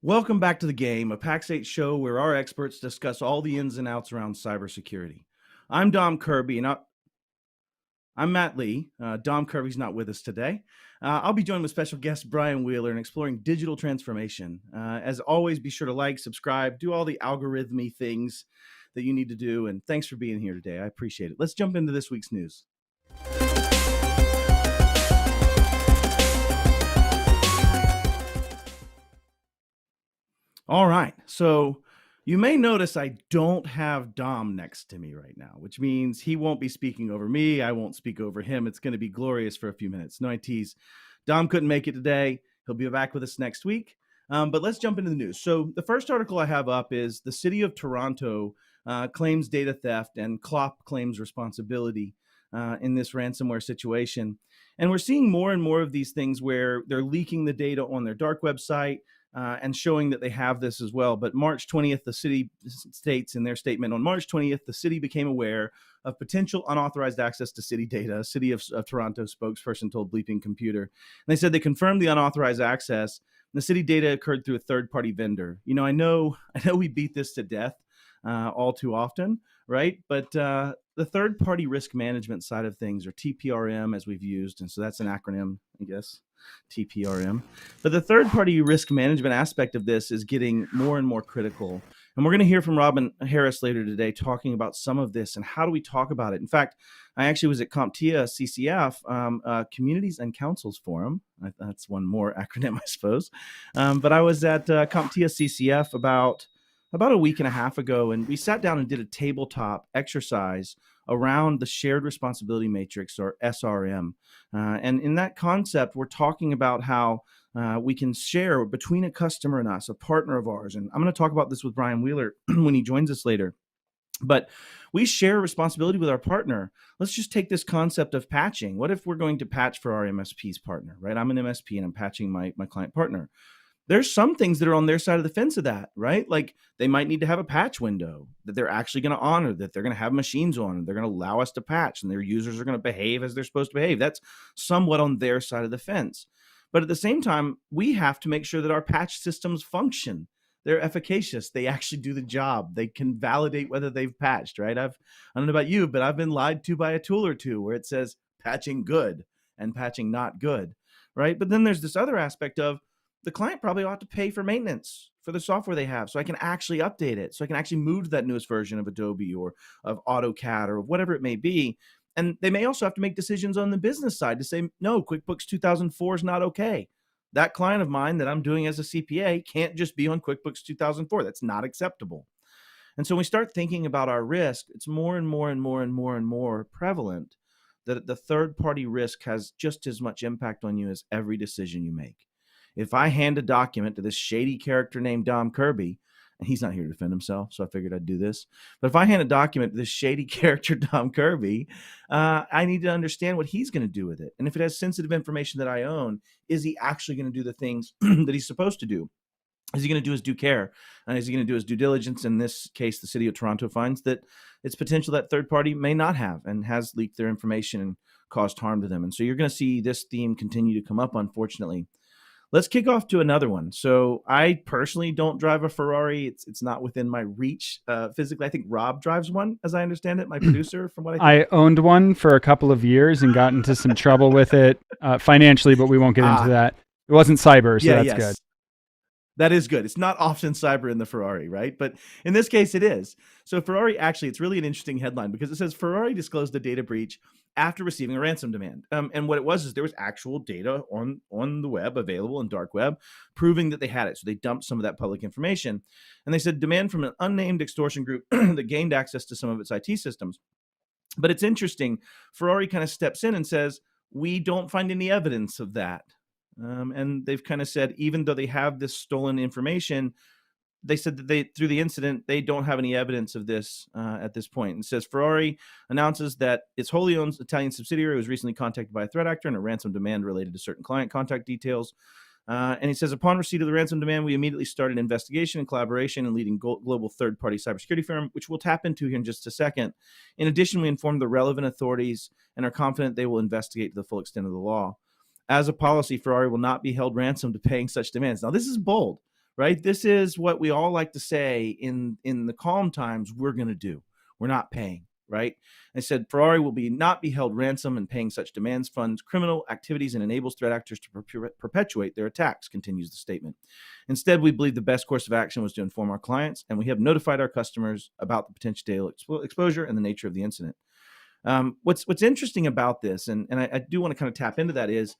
Welcome back to the game, a Pax8 show where our experts discuss all the ins and outs around cybersecurity. I'm DomKirby, and I'm Matt Lee. DomKirby's not with us today. I'll be joined with special guest Bryan Wheeler in exploring digital transformation. As always, be sure to like, subscribe, do all the algorithmy things that you need to do, and thanks for being here today. I appreciate it. Let's jump into this week's news. All right, so you may notice I don't have Dom next to me right now, which means he won't be speaking over me. I won't speak over him. It's going to be glorious for a few minutes. No, I tease. Dom couldn't make it today. He'll be back with us next week. But let's jump into the news. So the first article I have up is the city of Toronto claims data theft and Clop claims responsibility in this ransomware situation. And we're seeing more and more of these things where they're leaking the data on their dark website, and showing that they have this as well. But March 20th, the city states in their statement, on March 20th, the city became aware of potential unauthorized access to city data. A City of Toronto spokesperson told Bleeping Computer. And they said they confirmed the unauthorized access. And the city data occurred through a third-party vendor. You know, I know we beat this to death all too often, right? But the third-party risk management side of things, or TPRM, as we've used, and so that's an acronym, I guess. TPRM. But the third-party risk management aspect of this is getting more and more critical. And we're going to hear from Robin Harris later today talking about some of this and how do we talk about it. In fact, I actually was at CompTIA CCF, Communities and Councils Forum. That's one more acronym, I suppose. But I was at CompTIA CCF about a week and a half ago, and we sat down and did a tabletop exercise around the shared responsibility matrix, or SRM. And in that concept, we're talking about how we can share between a customer and us, a partner of ours. And I'm going to talk about this with Bryan Wheeler when he joins us later. But we share responsibility with our partner. Let's just take this concept of patching. What if we're going to patch for our MSP's partner, right? I'm an MSP and I'm patching my client partner. There's some things that are on their side of the fence of that, right? Like they might need to have a patch window that they're actually going to honor, that they're going to have machines on, and they're going to allow us to patch, and their users are going to behave as they're supposed to behave. That's somewhat on their side of the fence. But at the same time, we have to make sure that our patch systems function. They're efficacious. They actually do the job. They can validate whether they've patched, right? I don't know about you, but I've been lied to by a tool or two where it says patching good and patching not good, right? But then there's this other aspect of, the client probably ought to pay for maintenance for the software they have so I can actually update it, so I can actually move to that newest version of Adobe or of AutoCAD or whatever it may be. And they may also have to make decisions on the business side to say, no, QuickBooks 2004 is not okay. That client of mine that I'm doing as a CPA can't just be on QuickBooks 2004. That's not acceptable. And so when we start thinking about our risk, it's more and more and more and more and more prevalent that the third-party risk has just as much impact on you as every decision you make. If I hand a document to this shady character named DomKirby, and he's not here to defend himself, so I figured I'd do this. But if I hand a document to this shady character DomKirby, I need to understand what he's going to do with it. And if it has sensitive information that I own, is he actually going to do the things that he's supposed to do? Is he going to do his due care? And is he going to do his due diligence? In this case, the city of Toronto finds that it's potential that third party may not have and has leaked their information and caused harm to them. And so you're going to see this theme continue to come up, unfortunately. Let's kick off to another one. So I personally don't drive a Ferrari. It's not within my reach physically. I think Rob drives one, as I understand it, my producer, from what I think. I owned one for a couple of years and got into some trouble with it financially, but we won't get into that. It wasn't cyber, so that's good. That is good. It's not often cyber in the Ferrari, right? But in this case, it is. So Ferrari, actually, it's really an interesting headline because it says Ferrari disclosed a data breach after receiving a ransom demand. And what it was is there was actual data on the web available in dark web proving that they had it. So they dumped some of that public information. And they said demand from an unnamed extortion group that gained access to some of its IT systems. But it's interesting. Ferrari kind of steps in and says, we don't find any evidence of that. And they've kind of said, even though they have this stolen information, they said that through the incident, they don't have any evidence of this at this point. And it says Ferrari announces that its wholly owned Italian subsidiary was recently contacted by a threat actor and a ransom demand related to certain client contact details. And he says, upon receipt of the ransom demand, we immediately started an investigation and collaboration and leading global third-party cybersecurity firm, which we'll tap into here in just a second. In addition, we informed the relevant authorities and are confident they will investigate to the full extent of the law. As a policy, Ferrari will not be held ransom to paying such demands. Now, this is bold, right? This is what we all like to say in the calm times we're going to do. We're not paying, right? I said Ferrari will not be held ransom, and paying such demands funds criminal activities and enables threat actors to perpetuate their attacks, continues the statement. Instead, we believe the best course of action was to inform our clients, and we have notified our customers about the potential data exposure and the nature of the incident. What's interesting about this, and I do want to kind of tap into that, is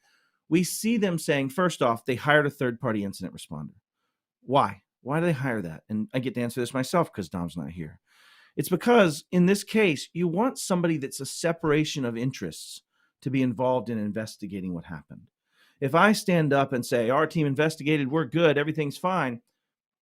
we see them saying, first off, they hired a third-party incident responder. Why? Why do they hire that? And I get to answer this myself because Dom's not here. It's because in this case, you want somebody that's a separation of interests to be involved in investigating what happened. If I stand up and say, our team investigated, we're good, everything's fine,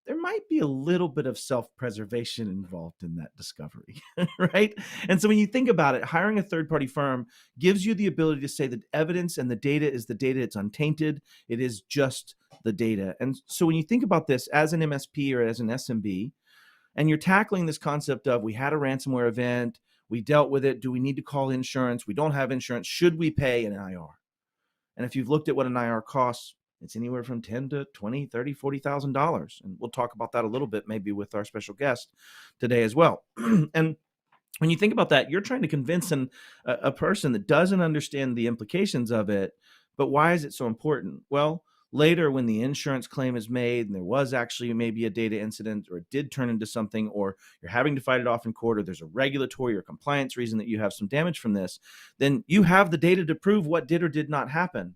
there might be a little bit of self-preservation involved in that discovery, right? And so when you think about it, hiring a third-party firm gives you the ability to say that evidence and the data is the data, it's untainted, it is just the data. And so when you think about this as an MSP or as an SMB, and you're tackling this concept of, we had a ransomware event, we dealt with it, do we need to call insurance? We don't have insurance, should we pay an IR? And if you've looked at what an IR costs, it's anywhere from $10,000 to $20,000, $30,000, $40,000. And we'll talk about that a little bit, maybe with our special guest today as well. And when you think about that, you're trying to convince a person that doesn't understand the implications of it. But why is it so important? Well, later when the insurance claim is made and there was actually maybe a data incident, or it did turn into something, or you're having to fight it off in court, or there's a regulatory or compliance reason that you have some damage from this, then you have the data to prove what did or did not happen.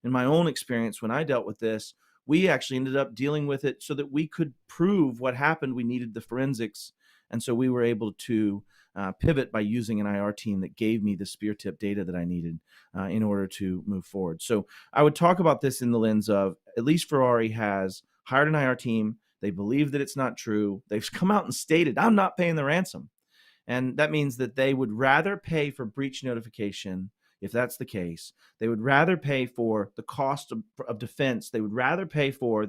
In my own experience, when I dealt with this, we actually ended up dealing with it so that we could prove what happened. We needed the forensics. And so we were able to pivot by using an IR team that gave me the spear tip data that I needed in order to move forward. So I would talk about this in the lens of, at least Ferrari has hired an IR team. They believe that it's not true. They've come out and stated, I'm not paying the ransom. And that means that they would rather pay for breach notification. If that's the case, they would rather pay for the cost of defense. They would rather pay for.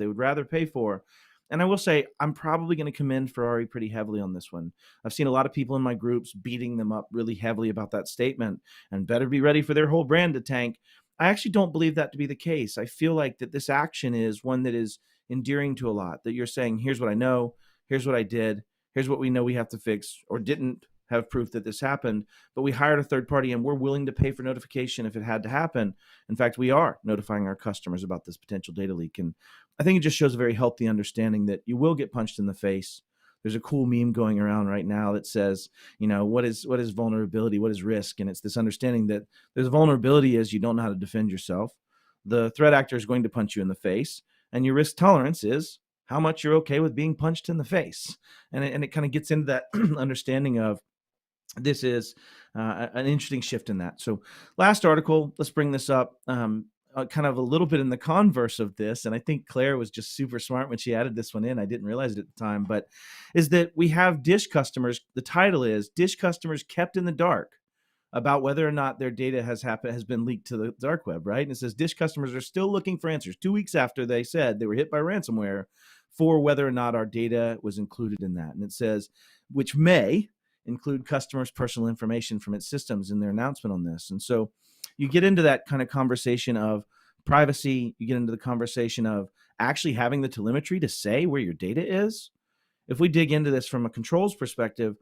And I will say, I'm probably going to commend Ferrari pretty heavily on this one. I've seen a lot of people in my groups beating them up really heavily about that statement and better be ready for their whole brand to tank. I actually don't believe that to be the case. I feel like that this action is one that is endearing to a lot, that you're saying, here's what I know, here's what I did, here's what we know we have to fix or didn't have proof that this happened, but we hired a third party and we're willing to pay for notification if it had to happen. In fact, we are notifying our customers about this potential data leak. And I think it just shows a very healthy understanding that you will get punched in the face. There's a cool meme going around right now that says, what is vulnerability? What is risk? And it's this understanding that there's a vulnerability is you don't know how to defend yourself. The threat actor is going to punch you in the face, and your risk tolerance is how much you're okay with being punched in the face. And it kind of gets into that understanding of, this is an interesting shift in that. So last article, let's bring this up, kind of a little bit in the converse of this. And I think Claire was just super smart when she added this one in. I didn't realize it at the time, but is that we have Dish customers. The title is Dish customers kept in the dark about whether or not their data has been leaked to the dark web, right? And it says Dish customers are still looking for answers 2 weeks after they said they were hit by ransomware for whether or not our data was included in that. And it says, which may include customers' personal information from its systems in their announcement on this. And so you get into that kind of conversation of privacy. You get into the conversation of actually having the telemetry to say where your data is. If we dig into this from a controls perspective,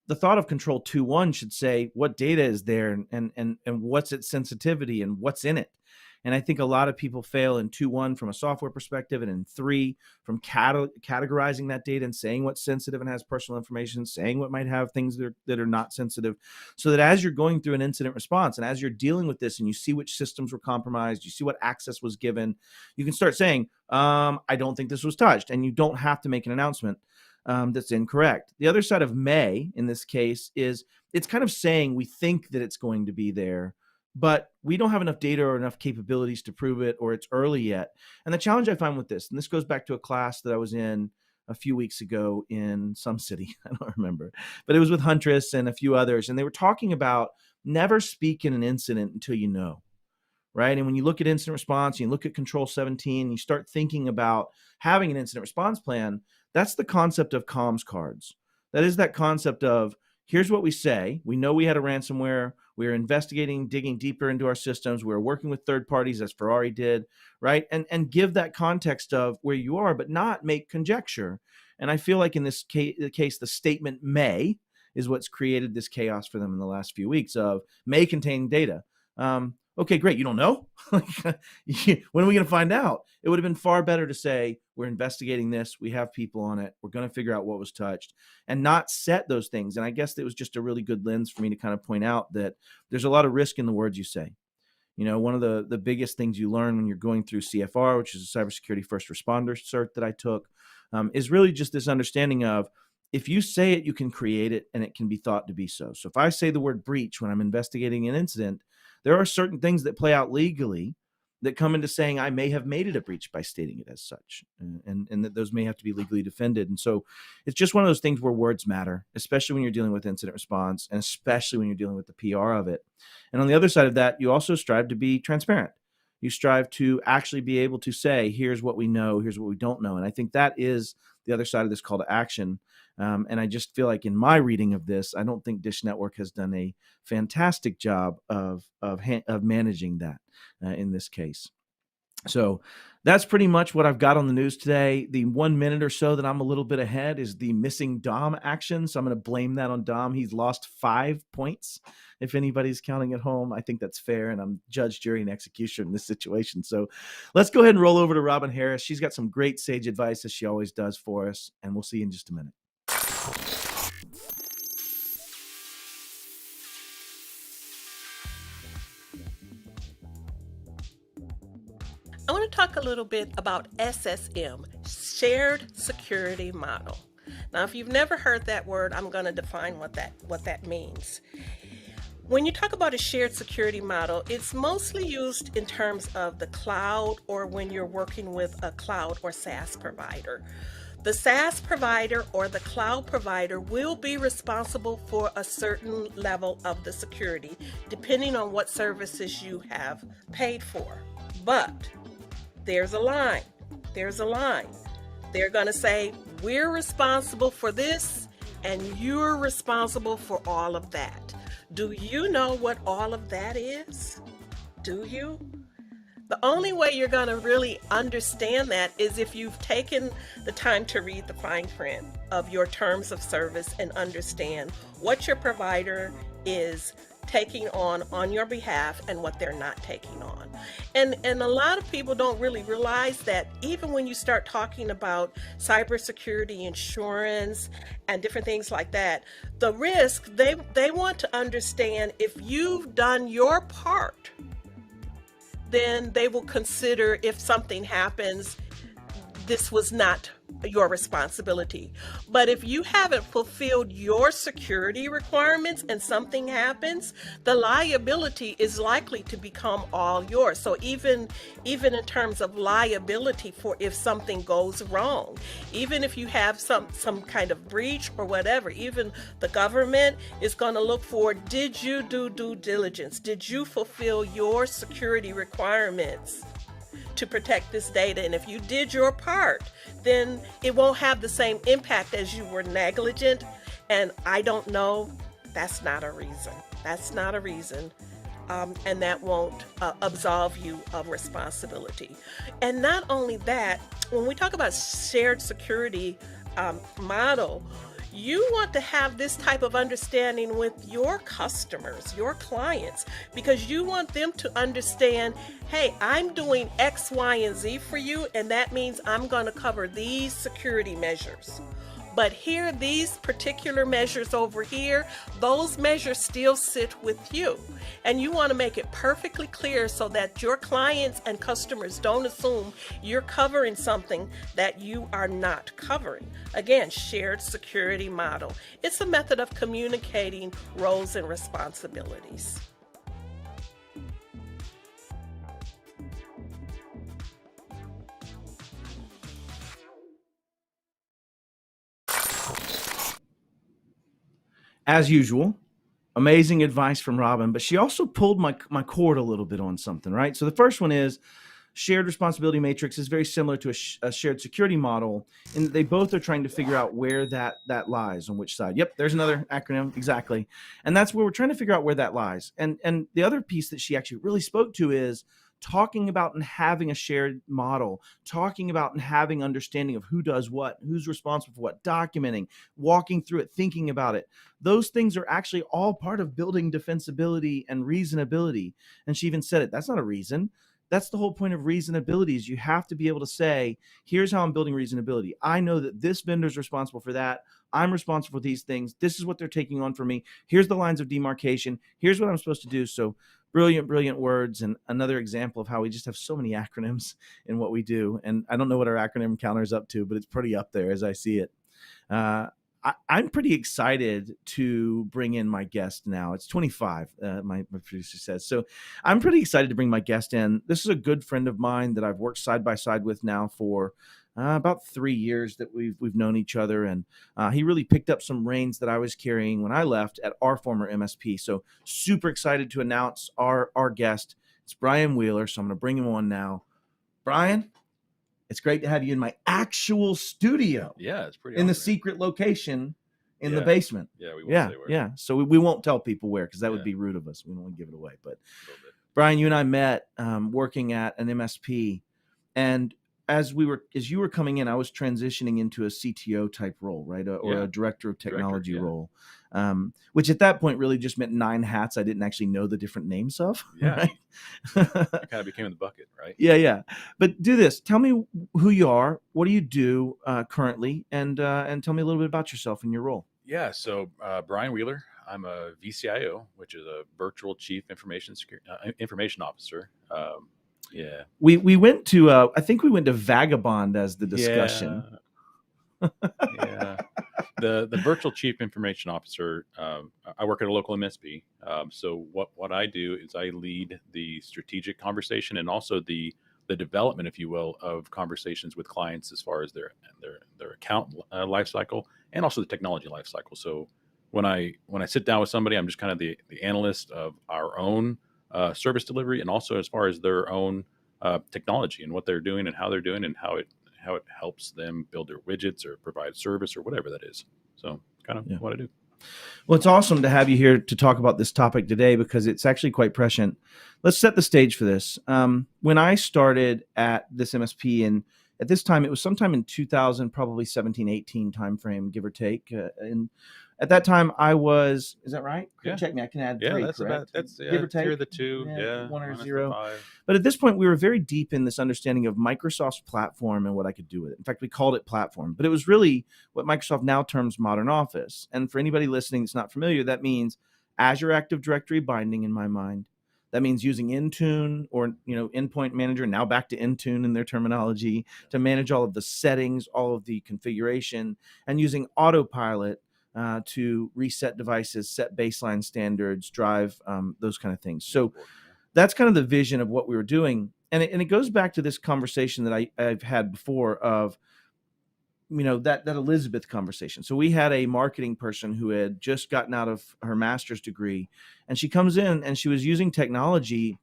the thought of control 2.1 should say what data is there and what's its sensitivity and what's in it. And I think a lot of people fail in 2.1 from a software perspective, and in 3 from categorizing that data and saying what's sensitive and has personal information, saying what might have things that are not sensitive, so that as you're going through an incident response and as you're dealing with this and you see which systems were compromised, you see what access was given, you can start saying, I don't think this was touched, and you don't have to make an announcement that's incorrect. The other side of may in this case is it's kind of saying we think that it's going to be there, but we don't have enough data or enough capabilities to prove it, or it's early yet. And the challenge I find with this, and this goes back to a class that I was in a few weeks ago in some city, I don't remember, but it was with Huntress and a few others. And they were talking about never speak in an incident until you know, right? And when you look at incident response, you look at Control 17, you start thinking about having an incident response plan. That's the concept of comms cards. That is that concept of, here's what we say. We know we had a ransomware. We're investigating, digging deeper into our systems. We're working with third parties, as Ferrari did, right? And give that context of where you are, but not make conjecture. And I feel like in this case, the statement may is what's created this chaos for them in the last few weeks of may contain data. Okay, great. You don't know? When are we going to find out? It would have been far better to say, we're investigating this. We have people on it. We're going to figure out what was touched and not set those things. And I guess it was just a really good lens for me to kind of point out that there's a lot of risk in the words you say. One of the biggest things you learn when you're going through CFR, which is a cybersecurity first responder cert that I took, is really just this understanding of, if you say it, you can create it, and it can be thought to be so. So if I say the word breach when I'm investigating an incident, there are certain things that play out legally that come into saying I may have made it a breach by stating it as such, and that those may have to be legally defended. And so it's just one of those things where words matter, especially when you're dealing with incident response, and especially when you're dealing with the PR of it. And on the other side of that, you also strive to be transparent. You strive to actually be able to say, here's what we know, here's what we don't know. And I think that is the other side of this call to action. And I just feel like in my reading of this, I don't think Dish Network has done a fantastic job of managing that in this case. So that's pretty much what I've got on the news today. The 1 minute or so that I'm a little bit ahead is the missing Dom action. So I'm going to blame that on Dom. He's lost 5 points. If anybody's counting at home, I think that's fair. And I'm judge, jury, and execution in this situation. So let's go ahead and roll over to Robin Harris. She's got some great sage advice, as she always does for us. And we'll see you in just a minute. I want to talk a little bit about SSM, Shared Security Model. Now, if you've never heard that word, I'm going to define what that means. When you talk about a shared security model, it's mostly used in terms of the cloud or when you're working with a cloud or SaaS provider. The SaaS provider or the cloud provider will be responsible for a certain level of the security, depending on what services you have paid for. But there's a line. There's a line. They're going to say, we're responsible for this, and you're responsible for all of that. Do you know what all of that is? Do you? The only way you're going to really understand that is if you've taken the time to read the fine print of your terms of service and understand what your provider is taking on your behalf and what they're not taking on. And a lot of people don't really realize that even when you start talking about cybersecurity insurance and different things like that, the risk, they want to understand if you've done your part, then they will consider if something happens, this was not your responsibility. But if you haven't fulfilled your security requirements and something happens, the liability is likely to become all yours. So even in terms of liability for if something goes wrong, even if you have some kind of breach or whatever, even the government is going to look for, did you do due diligence? Did you fulfill your security requirements to protect this data? And if you did your part, then it won't have the same impact as you were negligent. And I don't know, that's not a reason. That's not a reason. And that won't absolve you of responsibility. And not only that, when we talk about shared security model, you want to have this type of understanding with your customers, your clients, because you want them to understand, hey, I'm doing X, Y, and Z for you, and that means I'm going to cover these security measures. But here, these particular measures over here, those measures still sit with you. And you want to make it perfectly clear so that your clients and customers don't assume you're covering something that you are not covering. Again, shared security model. It's a method of communicating roles and responsibilities. As usual, amazing advice from Robin, but she also pulled my cord a little bit on something, right? So the first one is, shared responsibility matrix is very similar to a shared security model in that they both are trying to figure out where that lies, on which side. Yep, there's another acronym, exactly. And that's where we're trying to figure out where that lies. And the other piece that she actually really spoke to is talking about and having a shared model, talking about and having understanding of who does what, who's responsible for what, documenting, walking through it, thinking about it. Those things are actually all part of building defensibility and reasonability. And she even said it, that's not a reason. That's the whole point of reasonability, is you have to be able to say, here's how I'm building reasonability. I know that this vendor is responsible for that. I'm responsible for these things. This is what they're taking on for me. Here's the lines of demarcation. Here's what I'm supposed to do. So brilliant, brilliant words. And another example of how we just have so many acronyms in what we do. And I don't know what our acronym counter is up to, but it's pretty up there as I see it. I'm pretty excited to bring in my guest now. It's 25, my producer says. So I'm pretty excited to bring my guest in. This is a good friend of mine that I've worked side by side with now for about 3 years that we've known each other. And he really picked up some reins that I was carrying when I left at our former MSP. So super excited to announce our guest. It's Bryan Wheeler. So I'm going to bring him on now. Bryan, it's great to have you in my actual studio. Yeah, it's pretty in the awesome. Secret location in the basement. Yeah, we won't say where. Yeah. So we won't tell people where, because that would be rude of us. We don't want to give it away. But Bryan, you and I met working at an MSP, and as you were coming in, I was transitioning into a CTO type role, right? Or a director of technology role, which at that point really just meant 9 hats I didn't actually know the different names of. Yeah. Right? It kind of became in the bucket, right? Yeah. But do this. Tell me who you are. What do you do currently? And tell me a little bit about yourself and your role. Yeah. So Bryan Wheeler, I'm a vCIO, which is a virtual chief information officer. Yeah. We went to I think we went to Vagabond as the discussion. Yeah. The virtual chief information officer, I work at a local MSP. So what I do is I lead the strategic conversation and also the development, if you will, of conversations with clients as far as their account life cycle and also the technology life cycle. So when I sit down with somebody, I'm just kind of the analyst of our own service delivery, and also as far as their own technology and what they're doing and how they're doing and how it helps them build their widgets or provide service or whatever that is. So kind of what I do. Well, it's awesome to have you here to talk about this topic today, because it's actually quite prescient. Let's set the stage for this. When I started at this MSP, and at this time, it was sometime in 2000, probably 17, 18 timeframe, give or take. And at that time, I was, is that right? Yeah. Check me. I can add 3, that's correct? that's Give or take. Tier the 2, 1 or minus 0. the 5. But at this point, we were very deep in this understanding of Microsoft's platform and what I could do with it. In fact, we called it platform, but it was really what Microsoft now terms modern Office. And for anybody listening that's not familiar, that means Azure Active Directory binding in my mind. That means using Intune or Endpoint Manager, now back to Intune in their terminology, to manage all of the settings, all of the configuration, and using Autopilot to reset devices, set baseline standards, drive those kind of things. So that's kind of the vision of what we were doing. And it goes back to this conversation that I've had before of, that Elizabeth conversation. So we had a marketing person who had just gotten out of her master's degree, and she comes in and she was using technology,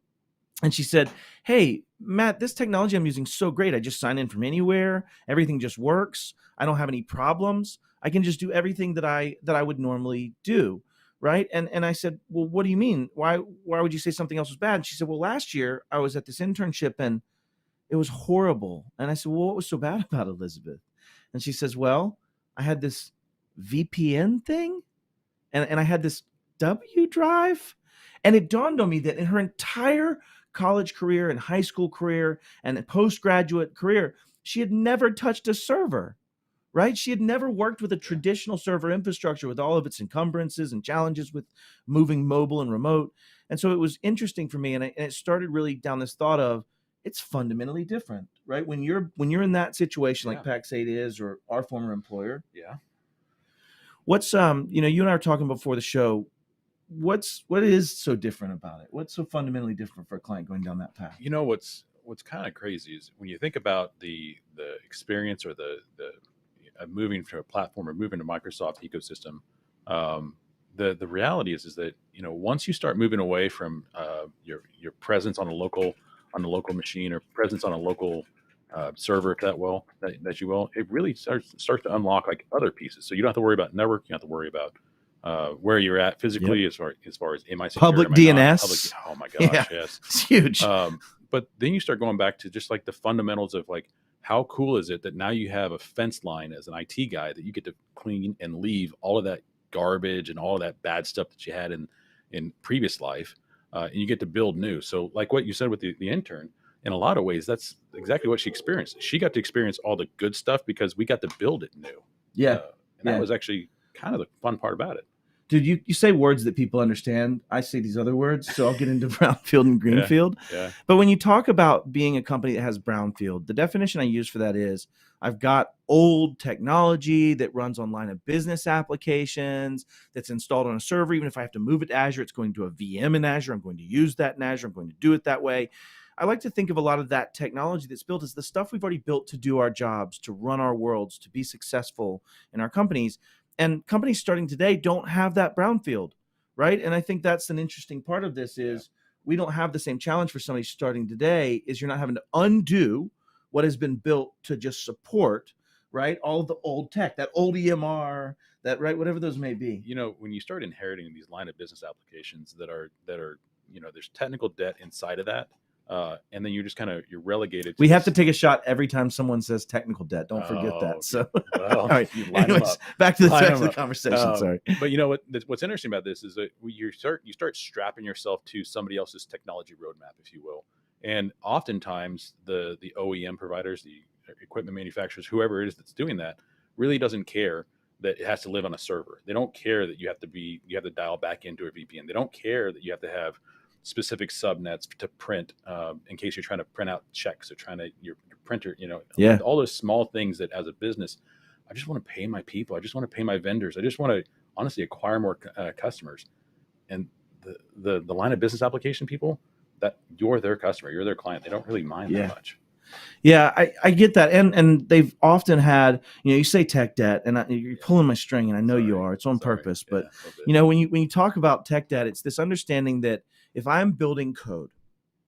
and she said, "Hey, Matt, this technology I'm using is so great. I just sign in from anywhere. Everything just works. I don't have any problems. I can just do everything that I would normally do." Right. And I said, "Well, what do you mean? Why would you say something else was bad?" And she said, "Well, last year I was at this internship and it was horrible." And I said, "Well, what was so bad about it, Elizabeth?" And she says, "Well, I had this VPN thing and I had this W drive." And it dawned on me that in her entire college career and high school career and postgraduate career, she had never touched a server. Right? She had never worked with a traditional server infrastructure with all of its encumbrances and challenges with moving mobile and remote. And so it was interesting for me. And it started really down this thought of, it's fundamentally different, right? When you're in that situation like Pax8 is, or our former employer. Yeah. What's, you and I were talking before the show, what is so different about it? What's so fundamentally different for a client going down that path? What's kind of crazy is when you think about the experience or the moving to a platform or moving to Microsoft ecosystem, the reality is that once you start moving away from your presence on a local on a local machine or presence on a local server, if that you will, it really starts to unlock like other pieces. So you don't have to worry about network. You don't have to worry about where you're at physically, as far as am I secure, public am I DNS. not? Oh my gosh, yes, It's huge. But then you start going back to just like the fundamentals of like, how cool is it that now you have a fence line as an IT guy that you get to clean and leave all of that garbage and all of that bad stuff that you had in previous life, and you get to build new. So like what you said with the intern, in a lot of ways, that's exactly what she experienced. She got to experience all the good stuff because we got to build it new. And that was actually kind of the fun part about it. Dude, you say words that people understand. I say these other words, so I'll get into brownfield and greenfield. Yeah. But when you talk about being a company that has brownfield, the definition I use for that is I've got old technology that runs on line of business applications that's installed on a server. Even if I have to move it to Azure, it's going to a VM in Azure. I'm going to use that in Azure. I'm going to do it that way. I like to think of a lot of that technology that's built as the stuff we've already built to do our jobs, to run our worlds, to be successful in our companies. And companies starting today don't have that brownfield, right? And I think that's an interesting part of this is we don't have the same challenge for somebody starting today is you're not having to undo what has been built to just support, right? All of the old tech, that old EMR, that, right, whatever those may be. You know, when you start inheriting these line of business applications that are, you know, there's technical debt inside of that. And then you're just you're relegated. We have to take a shot every time someone says technical debt. Don't forget that. So, well, all right. You line Anyways, back to the up. conversation. Sorry. But you know what's interesting about this is that you start strapping yourself to somebody else's technology roadmap, if you will. And oftentimes the OEM providers, the equipment manufacturers, whoever it is that's doing that, really doesn't care that it has to live on a server. They don't care that you have to dial back into a VPN. They don't care that you have to have specific subnets to print in case you're trying to print out checks or your printer, all those small things that as a business, I just want to pay my people. I just want to pay my vendors. I just want to honestly acquire more customers. And the line of business application people, that you're their customer, you're their client. They don't really mind that much. Yeah, I get that. And they've often had, you say tech debt, and you're pulling my string, and I know you are. It's on purpose. But, when you talk about tech debt, it's this understanding that if I'm building code,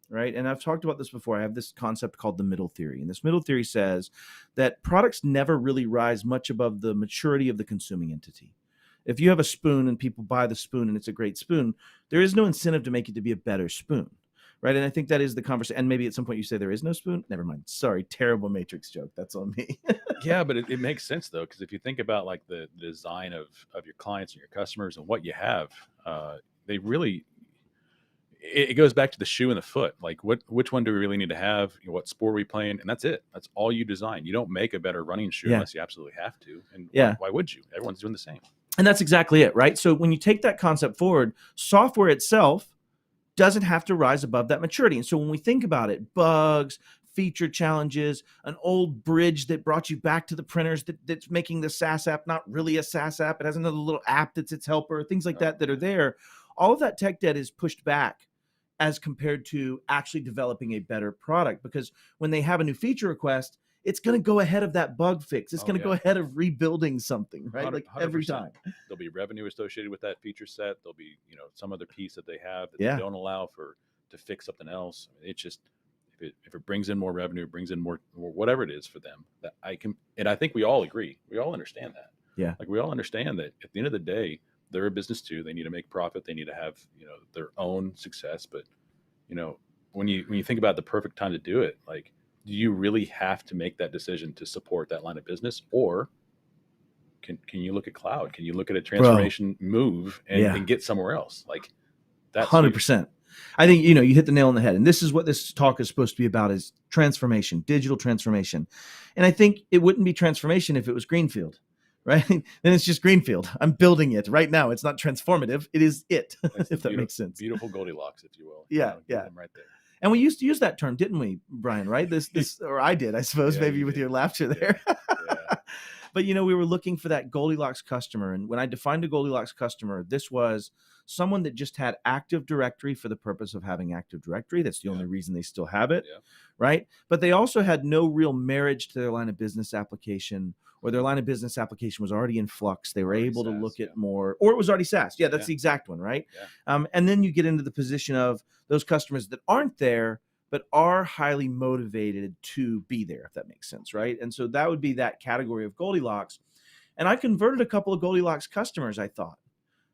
right, and I've talked about this before, I have this concept called the middle theory. And this middle theory says that products never really rise much above the maturity of the consuming entity. If you have a spoon and people buy the spoon and it's a great spoon, there is no incentive to make it to be a better spoon. Right. And I think that is the conversation. And maybe at some point you say there is no spoon. Never mind. Sorry. Terrible Matrix joke. That's on me. Yeah, but it makes sense, though, because if you think about like the design of your clients and your customers and what you have, they really, it goes back to the shoe and the foot. Like which one do we really need to have? What sport are we playing? And that's it. That's all you design. You don't make a better running shoe unless you absolutely have to. And why would you? Everyone's doing the same. And that's exactly it. Right. So when you take that concept forward, software itself doesn't have to rise above that maturity. And so when we think about it, bugs, feature challenges, an old bridge that brought you back to the printers that's making the SaaS app not really a SaaS app. It has another little app that's its helper, things like that are there. All of that tech debt is pushed back as compared to actually developing a better product. Because when they have a new feature request, it's going to go ahead of that bug fix. It's going to go ahead of rebuilding something, right? Like 100%. Every time. There'll be revenue associated with that feature set. There'll be, some other piece that they have that they don't allow to fix something else. It's just, if it brings in more revenue, it brings in more whatever it is for them, that and I think we all agree. We all understand that. Yeah. Like we all understand that at the end of the day, they're a business too. They need to make profit. They need to have, their own success. But, when you think about the perfect time to do it, like, do you really have to make that decision to support that line of business, or can you look at cloud? Can you look at a transformation move and get somewhere else? Like that's 100%. I think, you hit the nail on the head. And this is what this talk is supposed to be about, is transformation, digital transformation. And I think it wouldn't be transformation if it was greenfield, right? Then it's just greenfield. I'm building it right now. It's not transformative. It is it, if that makes sense. Beautiful Goldilocks, if you will. Yeah. Right there. And we used to use that term, didn't we, Brian? Right? This, or I did, I suppose, maybe with your laughter there. But we were looking for that Goldilocks customer, and when I defined a Goldilocks customer, this was someone that just had Active Directory for the purpose of having Active Directory. That's the only reason they still have it, right? But they also had no real marriage to their line of business application, or their line of business application was already in flux. They were able to look at more, or it was already SaaS. Yeah, that's the exact one, right? And then you get into the position of those customers that aren't there, but are highly motivated to be there, if that makes sense, right? And so that would be that category of Goldilocks. And I converted a couple of Goldilocks customers, I thought.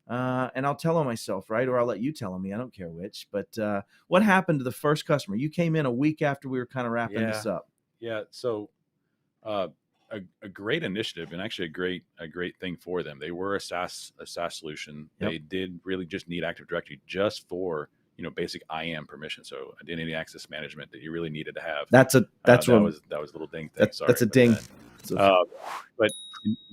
And I'll tell on myself, right? Or I'll let you tell on me. I don't care which. But what happened to the first customer? You came in a week after we were kind of wrapping this up. Yeah. So a great initiative, and actually a great thing for them. They were a SaaS solution. Yep. They did really just need Active Directory just for basic IAM permission, so identity access management that you really needed to have. That was a little ding thing. That's a ding. But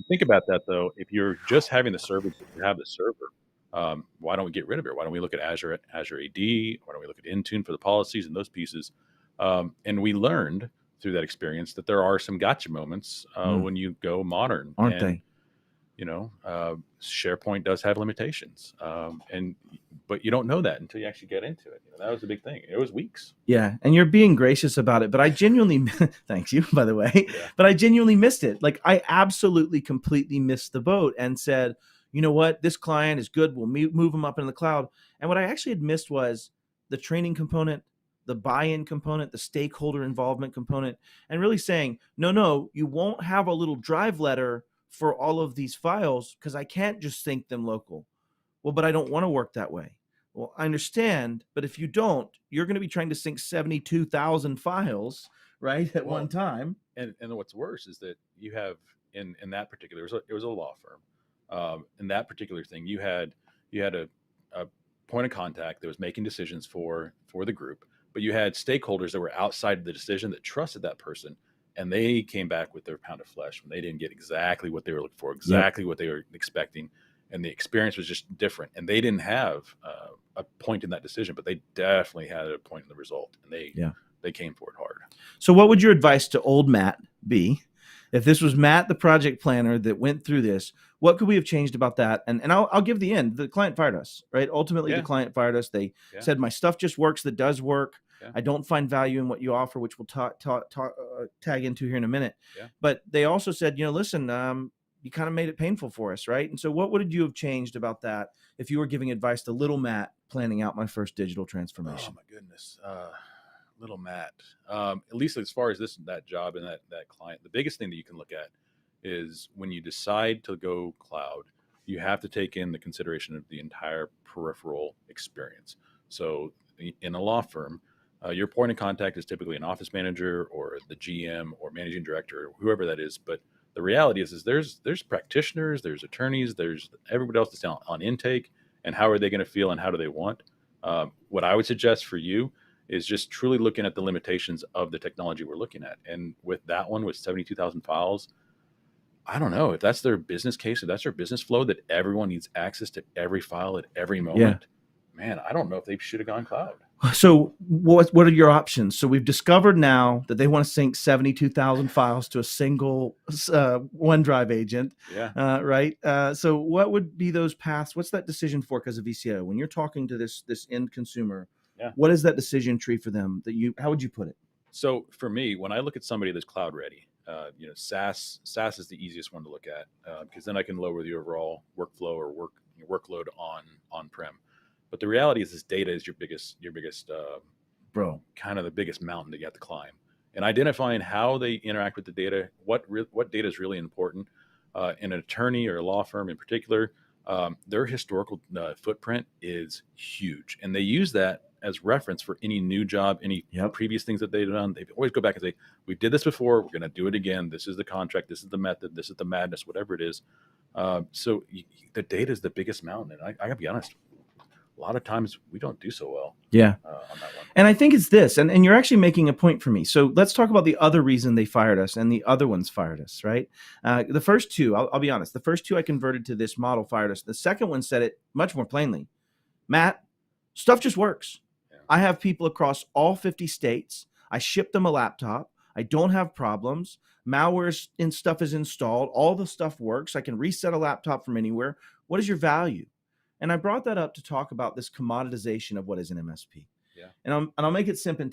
think about that though. If you're just having the server, you have the server. Why don't we get rid of it? Why don't we look at Azure AD? Why don't we look at Intune for the policies and those pieces? And we learned through that experience that there are some gotcha moments when you go modern, aren't they? SharePoint does have limitations, but you don't know that until you actually get into it. That was the big thing. It was weeks. Yeah, and you're being gracious about it, but I genuinely, thanks you, by the way, but I genuinely missed it. Like I absolutely, completely missed the boat and said, you know what, this client is good. We'll move them up into the cloud. And what I actually had missed was the training component, the buy-in component, the stakeholder involvement component, and really saying, no, you won't have a little drive letter for all of these files because I can't just sync them local. Well, but I don't want to work that way. Well, I understand, but if you don't, you're going to be trying to sync 72,000 files, right, at one time. And what's worse is that you have in that particular, it was a law firm. In that particular thing, you had a point of contact that was making decisions for the group, but you had stakeholders that were outside of the decision that trusted that person. And they came back with their pound of flesh when they didn't get exactly what they were looking for, exactly what they were expecting. And the experience was just different. And they didn't have a point in that decision, but they definitely had a point in the result. And they came for it hard. So what would your advice to old Matt be? If this was Matt, the project planner that went through this, what could we have changed about that? And I'll give the end. The client fired us, right? Ultimately, the client fired us. They said, my stuff just works that does work. I don't find value in what you offer, which we'll tag into here in a minute. But they also said, listen, you kind of made it painful for us, right? And so what would you have changed about that if you were giving advice to little Matt planning out my first digital transformation? Oh, my goodness. Little Matt. At least as far as that job and that client, the biggest thing that you can look at is when you decide to go cloud, you have to take in the consideration of the entire peripheral experience. So in a law firm, your point of contact is typically an office manager or the GM or managing director, or whoever that is. But the reality is there's practitioners, there's attorneys, there's everybody else that's on intake, and how are they going to feel and how do they want? What I would suggest for you is just truly looking at the limitations of the technology we're looking at. And with that one, with 72,000 files, I don't know if that's their business case, if that's their business flow, that everyone needs access to every file at every moment. Man, I don't know if they should have gone cloud. So what are your options? So we've discovered now that they want to sync 72,000 files to a single OneDrive agent, right? So what would be those paths? What's that decision for because of vCIO? When you're talking to this end consumer, what is that decision tree for them? How would you put it? So for me, when I look at somebody that's cloud ready, SaaS is the easiest one to look at because then I can lower the overall workflow or workload on-prem. But the reality is this data is your biggest kind of the biggest mountain that you have to climb. And identifying how they interact with the data, what data is really important. In an attorney or a law firm in particular, their historical footprint is huge. And they use that as reference for any new job, any previous things that they've done. They always go back and say, we did this before, we're going to do it again. This is the contract, this is the method, this is the madness, whatever it is. So the data is the biggest mountain. And I got to be honest, a lot of times we don't do so well on that one. And I think it's this, and you're actually making a point for me. So let's talk about the other reason they fired us and the other ones fired us, right? The first two, I'll be honest, the first two I converted to this model fired us. The second one said it much more plainly. Matt, stuff just works. Yeah. I have people across all 50 states. I ship them a laptop. I don't have problems. Malware and stuff is installed. All the stuff works. I can reset a laptop from anywhere. What is your value? And I brought that up to talk about this commoditization of what is an MSP. Yeah. And I'll make it simple in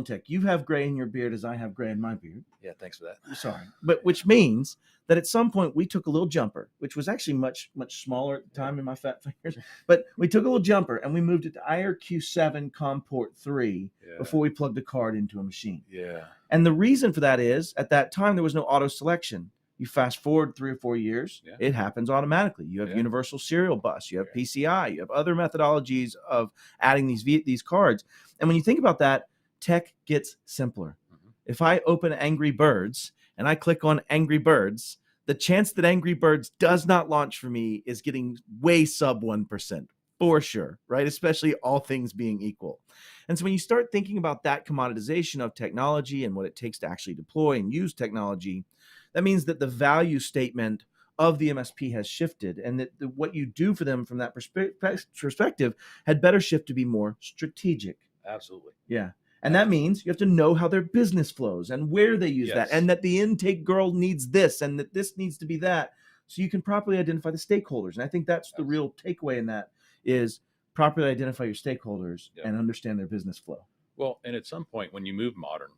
tech. You have gray in your beard as I have gray in my beard. Yeah. Thanks for that. Sorry. But which means that at some point we took a little jumper, which was actually much, much smaller at the time in my fat fingers. But we took a little jumper and we moved it to IRQ7 COM port 3 before we plugged a card into a machine. Yeah. And the reason for that is at that time there was no auto selection. You fast forward 3 or 4 years, it happens automatically. You have universal serial bus, you have PCI, you have other methodologies of adding these cards. And when you think about that, tech gets simpler. If I open Angry Birds and I click on Angry Birds, the chance that Angry Birds does not launch for me is getting way sub 1%, for sure, right? Especially all things being equal. And so when you start thinking about that commoditization of technology and what it takes to actually deploy and use technology, that means that the value statement of the MSP has shifted, and that what you do for them from that perspective had better shift to be more strategic. Absolutely. Yeah. And that means you have to know how their business flows and where they use that, and that the intake girl needs this and that this needs to be that, so you can properly identify the stakeholders. And I think that's the real takeaway in that is properly identify your stakeholders and understand their business flow. Well, and at some point when you move modern,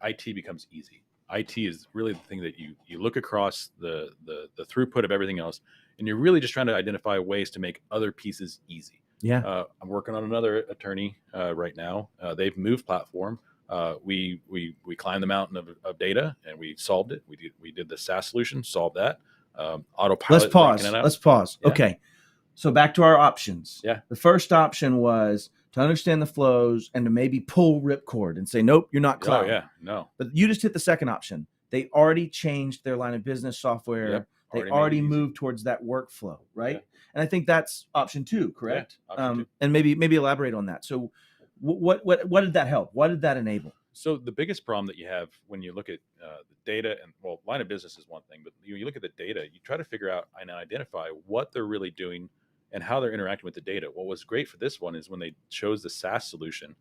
IT becomes easy. IT is really the thing that you look across the throughput of everything else, and you're really just trying to identify ways to make other pieces easy. Yeah. I'm working on another attorney right now. They've moved platform. We climbed the mountain of data and we solved it. We did the SaaS solution, solved that. Autopilot. Let's pause. Yeah. Okay. So back to our options. Yeah. The first option was to understand the flows and to maybe pull ripcord and say, nope, you're not cloud. Oh, yeah. No. But you just hit the second option. They already changed their line of business software. Yep. They already moved towards that workflow, right? Yeah. And I think that's option 2, correct? Yeah, option 2. And maybe elaborate on that. So what did that help? What did that enable? So the biggest problem that you have when you look at the data, and well, line of business is one thing, but you look at the data, you try to figure out and identify what they're really doing and how they're interacting with the data. What was great for this one is when they chose the SaaS solution,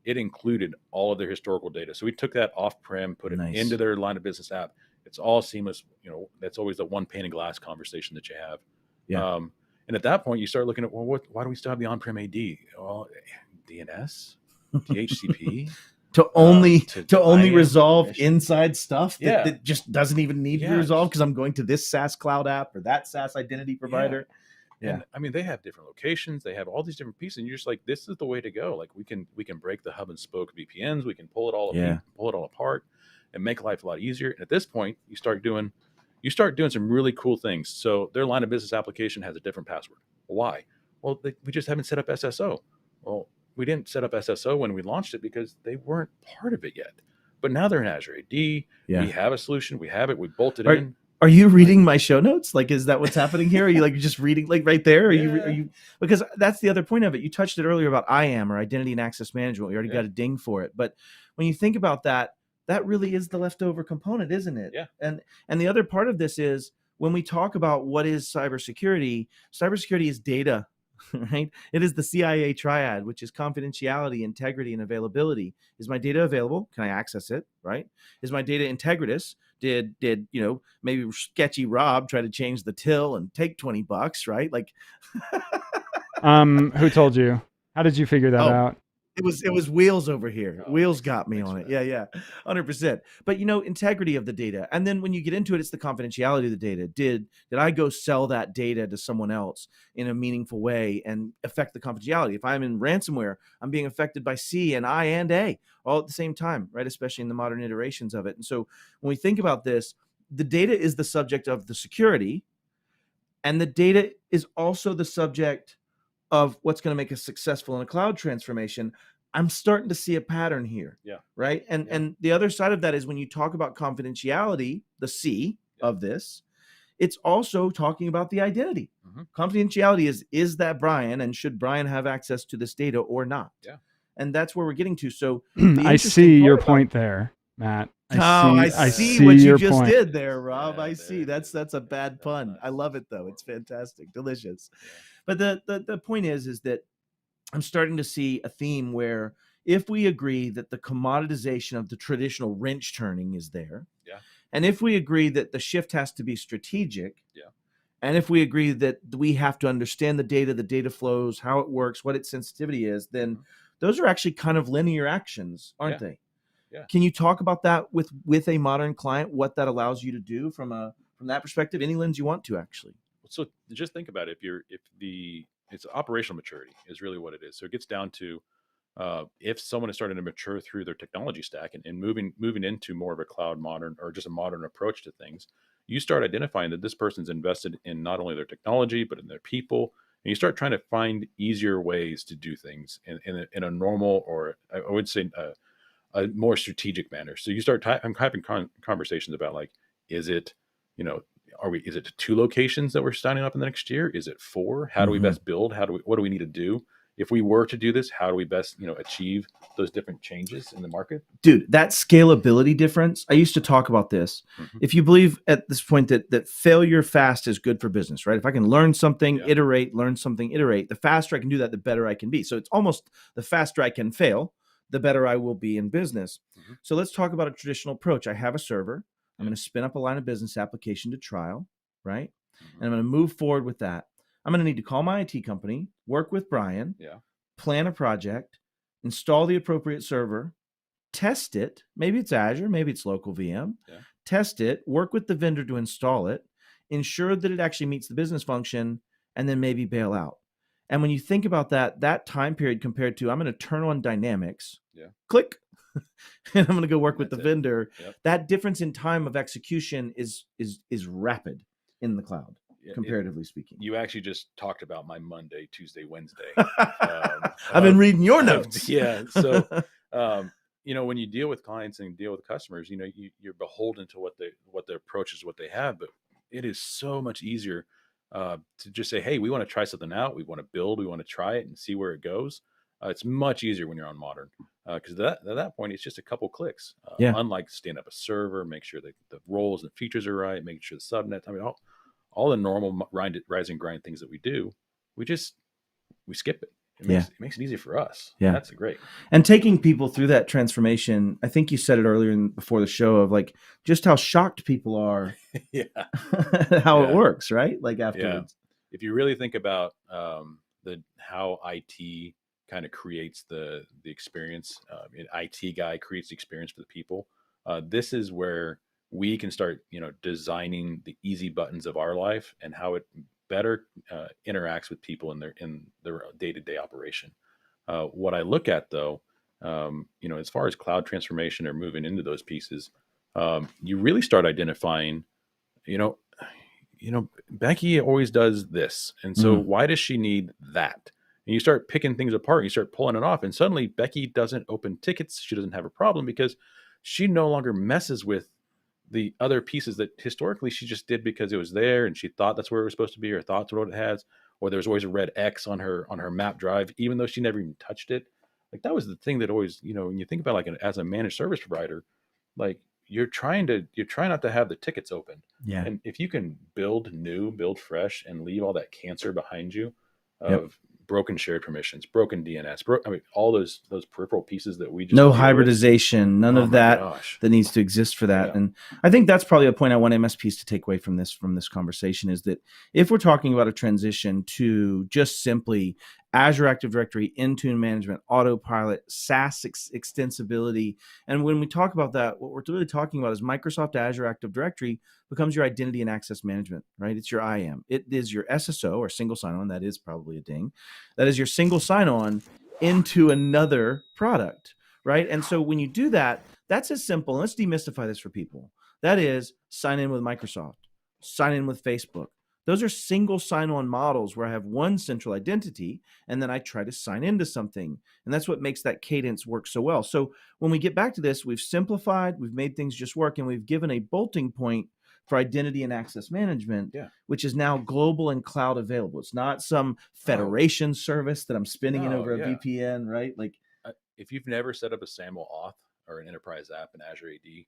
it included all of their historical data. So we took that off-prem, put it into their line of business app. It's all seamless. You know, that's always the one pane of glass conversation that you have. Yeah. And at that point, you start looking at, well, why do we still have the on-prem AD? Well, DNS, DHCP. to only IAM resolve permission. Inside stuff that just doesn't even need to be resolved because I'm going to this SaaS cloud app or that SaaS identity provider. Yeah. And I mean, they have different locations. They have all these different pieces. And you're just like, this is the way to go. Like we can break the hub and spoke VPNs. We can pull it all apart and make life a lot easier. And at this point, you start doing some really cool things. So their line of business application has a different password. Why? Well, we just haven't set up SSO. Well, we didn't set up SSO when we launched it because they weren't part of it yet. But now they're in Azure AD. We have a solution. We have it. We bolted it in. Are you reading my show notes? Like, is that what's happening here? Are you like just reading like right there? Are you because that's the other point of it. You touched it earlier about IAM or identity and access management. We already got a ding for it. But when you think about that, that really is the leftover component, isn't it? Yeah. And the other part of this is when we talk about what is cybersecurity is data, right? It is the CIA triad, which is confidentiality, integrity, and availability. Is my data available? Can I access it? Right? Is my data integritous? Did maybe sketchy Rob try to change the till and take $20? Right? Like, who told you? How did you figure that out? It was Wheels over here. Wheels got me on it. Yeah, 100%. But integrity of the data, and then when you get into it, it's the confidentiality of the data. Did I go sell that data to someone else in a meaningful way and affect the confidentiality? If I'm in ransomware, I'm being affected by C and I and A all at the same time, right? Especially in the modern iterations of it. And so when we think about this, the data is the subject of the security, and the data is also the subject of what's going to make us successful in a cloud transformation. I'm starting to see a pattern here. Yeah. Right. And the other side of that is when you talk about confidentiality, the C of this, it's also talking about the identity. Mm-hmm. Confidentiality is that Bryan, and should Bryan have access to this data or not? Yeah. And that's where we're getting to. So I see your point there, Matt. I see what you just did there, Rob. Yeah, I see. That's a bad pun. I love it though. It's fantastic. Delicious. Yeah. But the point is that I'm starting to see a theme where if we agree that the commoditization of the traditional wrench turning is there, and if we agree that the shift has to be strategic, and if we agree that we have to understand the data flows, how it works, what its sensitivity is, then those are actually kind of linear actions, aren't Yeah. they? Yeah. Can you talk about that with a modern client, what that allows you to do from that perspective? Any lens you want to, actually. So just think about it. It's operational maturity is really what it is. So it gets down to if someone is starting to mature through their technology stack and moving into more of a cloud modern or just a modern approach to things, you start identifying that this person's invested in not only their technology, but in their people. And you start trying to find easier ways to do things in a normal, or I would say a more strategic manner. So you start having conversations about, like, is it, is it 2 locations that we're signing up in the next year? Is it 4? How do we best build? What do we need to do? If we were to do this, how do we best, achieve those different changes in the market? Dude, that scalability difference, I used to talk about this. If you believe at this point that failure fast is good for business, right? If I can learn something, iterate, learn something, iterate, the faster I can do that, the better I can be. So it's almost the faster I can fail, the better I will be in business. So let's talk about a traditional approach. I have a server. I'm going to spin up a line of business application to trial, right? And I'm going to move forward with that. I'm going to need to call my IT company, work with Bryan, plan a project, install the appropriate server, test it. Maybe it's Azure, maybe it's local VM. Test it, work with the vendor to install it, ensure that it actually meets the business function, and then maybe bail out. And when you think about that time period compared to, I'm going to turn on Dynamics, click, and I'm going to go work with the vendor. That difference in time of execution is rapid in the cloud, comparatively speaking. You actually just talked about my Monday, Tuesday, Wednesday. I've been reading your notes. So, when you deal with clients and deal with customers, you're beholden to what their approach is, what they have. But it is so much easier to just say, hey, we want to try something out. We want to build. We want to try it and see where it goes. It's much easier when you're on modern, because at that point, it's just a couple clicks. Unlike stand up a server, make sure that the roles and features are right, making sure the subnets, all the normal rise and grind things that we do, we skip it. It makes it easy for us. Yeah. That's great. And taking people through that transformation, I think you said it earlier before the show, of like just how shocked people are how it works, right? Like afterwards. If you really think about how IT kind of creates the experience, an IT guy creates the experience for the people. This is where we can start, designing the easy buttons of our life and how it better interacts with people in their day-to-day operation. What I look at, though, as far as cloud transformation or moving into those pieces, you really start identifying, Becky always does this, and so why does she need that? And you start picking things apart, and you start pulling it off, and suddenly Becky doesn't open tickets. She doesn't have a problem because she no longer messes with the other pieces that historically she just did because it was there and she thought that's where it was supposed to be, or thought that's what it has, or there's always a red X on her map drive, even though she never even touched it. Like, that was the thing that always, when you think about, like, as a managed service provider, like, you're trying not to have the tickets open. Yeah. And if you can build new, build fresh, and leave all that cancer behind you of broken shared permissions, broken DNS, all those peripheral pieces that we just no hybridization, none of that that needs to exist for that. And I think that's probably a point I want MSPs to take away from this conversation, is that if we're talking about a transition to just simply Azure Active Directory, Intune management, autopilot, SaaS extensibility, and when we talk about that, what we're really talking about is Microsoft Azure Active Directory becomes your identity and access management, right? It's your IAM. It is your SSO, or single sign-on. That is probably a ding. That is your single sign-on into another product, right? And so when you do that, that's as simple. And let's demystify this for people. That is, sign in with Microsoft, sign in with Facebook. Those are single sign-on models where I have one central identity, and then I try to sign into something. And that's what makes that cadence work so well. So when we get back to this, we've simplified, we've made things just work, and we've given a bolting point for identity and access management, which is now global and cloud available. It's not some federation service that I'm spinning in over a VPN, right? Like, if you've never set up a SAML auth or an enterprise app in Azure AD,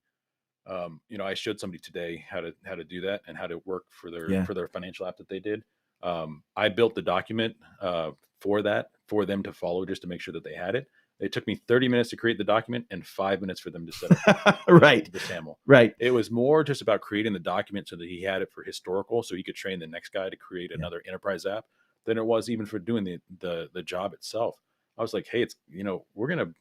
I showed somebody today how to do that and how to work for their financial app that they did. I built the document for them to follow, just to make sure that they had it. It took me 30 minutes to create the document and 5 minutes for them to set up the SAML. Right. It was more just about creating the document so that he had it for historical, so he could train the next guy to create another enterprise app, than it was even for doing the job itself. I was like, hey, it's, we're gonna